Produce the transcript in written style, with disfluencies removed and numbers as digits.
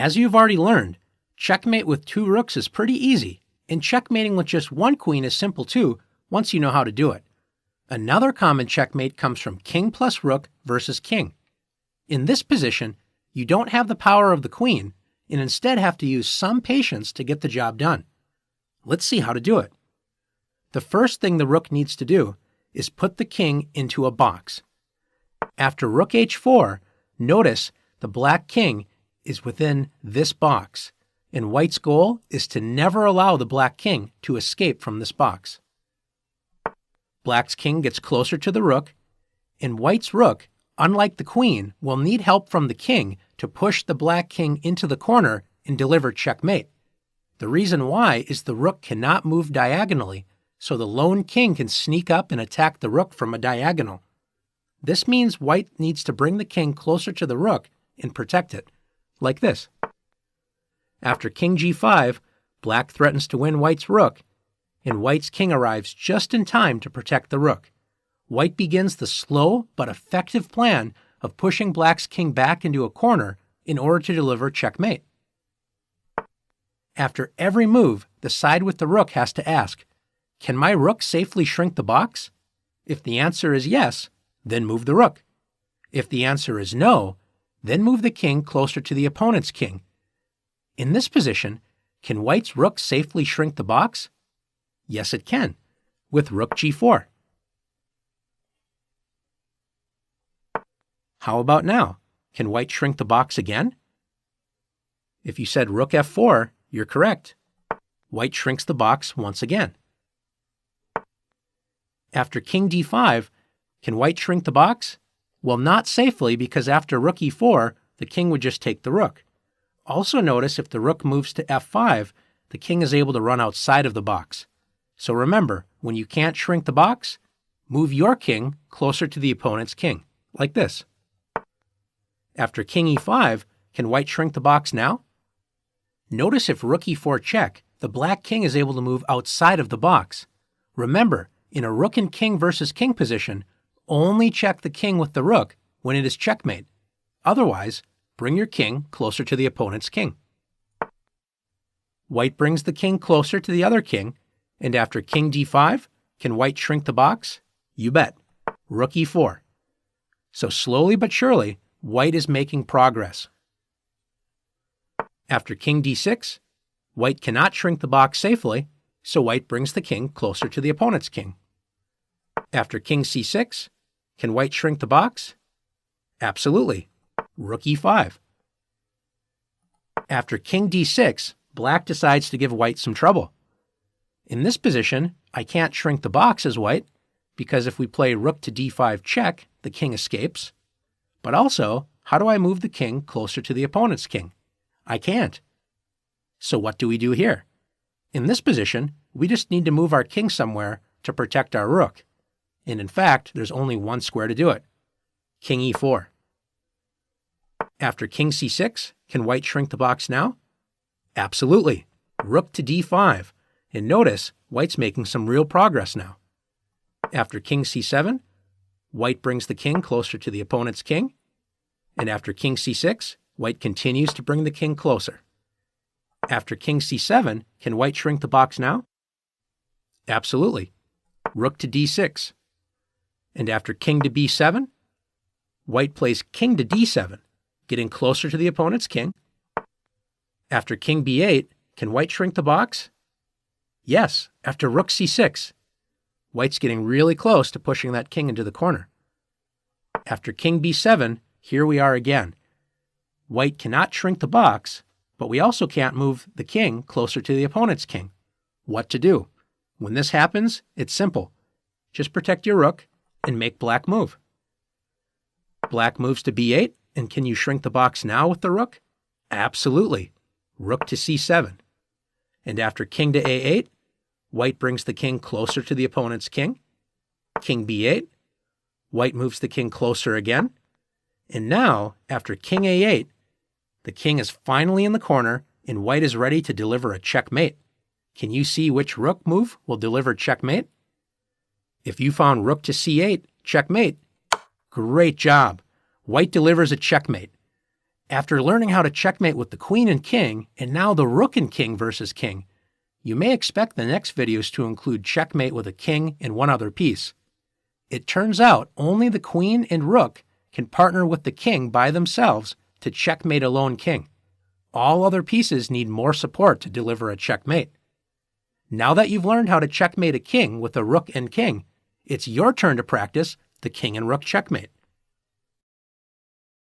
As you've already learned, checkmate with 2 rooks is pretty easy, and checkmating with just 1 queen is simple too, once you know how to do it. Another common checkmate comes from king plus rook versus king. In this position, you don't have the power of the queen, and instead have to use some patience to get the job done. Let's see how to do it. The first thing the rook needs to do is put the king into a box. After rook h4, notice the black king is within this box, and white's goal is to never allow the black king to escape from this box. Black's king gets closer to the rook, and white's rook, unlike the queen, will need help from the king to push the black king into the corner and deliver checkmate. The reason why is the rook cannot move diagonally, so the lone king can sneak up and attack the rook from a diagonal. This means white needs to bring the king closer to the rook and protect it, like this. After king g5, black threatens to win white's rook, and white's king arrives just in time to protect the rook. White begins the slow but effective plan of pushing black's king back into a corner in order to deliver checkmate. After every move, the side with the rook has to ask, can my rook safely shrink the box? If the answer is yes, then move the rook. If the answer is no, then move the king closer to the opponent's king. In this position, can white's rook safely shrink the box? Yes, it can, with rook g4. How about now? Can white shrink the box again? If you said rook f4, you're correct. White shrinks the box once again. After king d5, can white shrink the box? Well, not safely, because after rook e4, the king would just take the rook. Also notice if the rook moves to f5, the king is able to run outside of the box. So remember, when you can't shrink the box, move your king closer to the opponent's king, like this. After king e5, can white shrink the box now? Notice if rook e4 check, the black king is able to move outside of the box. Remember, in a rook and king versus king position, only check the king with the rook when it is checkmate. Otherwise, bring your king closer to the opponent's king. White brings the king closer to the other king, and after king d5, can white shrink the box? You bet. Rook e4. So slowly but surely, white is making progress. After king d6, white cannot shrink the box safely, so white brings the king closer to the opponent's king. After king c6, can white shrink the box? Absolutely. Rook e5. After king d6, black decides to give white some trouble. In this position, I can't shrink the box as white, because if we play rook to d5 check, the king escapes. But also, how do I move the king closer to the opponent's king? I can't. So what do we do here? In this position, we just need to move our king somewhere to protect our rook. And in fact, there's only one square to do it. King e4. After king c6, can white shrink the box now? Absolutely. Rook to d5. And notice, white's making some real progress now. After king c7, white brings the king closer to the opponent's king. And after king c6, white continues to bring the king closer. After king c7, can white shrink the box now? Absolutely. Rook to d6. And after king to b7, white plays king to d7, getting closer to the opponent's king. After king b8, can white shrink the box? Yes, after rook c6. White's getting really close to pushing that king into the corner. After king b7, here we are again. White cannot shrink the box, but we also can't move the king closer to the opponent's king. What to do? When this happens, it's simple. Just protect your rook and make black move. Black moves to b8, and can you shrink the box now with the rook? Absolutely. Rook to c7. And after king to a8, white brings the king closer to the opponent's king. King b8. White moves the king closer again. And now, after king a8, the king is finally in the corner, and white is ready to deliver a checkmate. Can you see which rook move will deliver checkmate? If you found rook to c8, checkmate, great job. White delivers a checkmate. After learning how to checkmate with the queen and king, and now the rook and king versus king, you may expect the next videos to include checkmate with a king and one other piece. It turns out only the queen and rook can partner with the king by themselves to checkmate a lone king. All other pieces need more support to deliver a checkmate. Now that you've learned how to checkmate a king with a rook and king, it's your turn to practice the king and rook checkmate.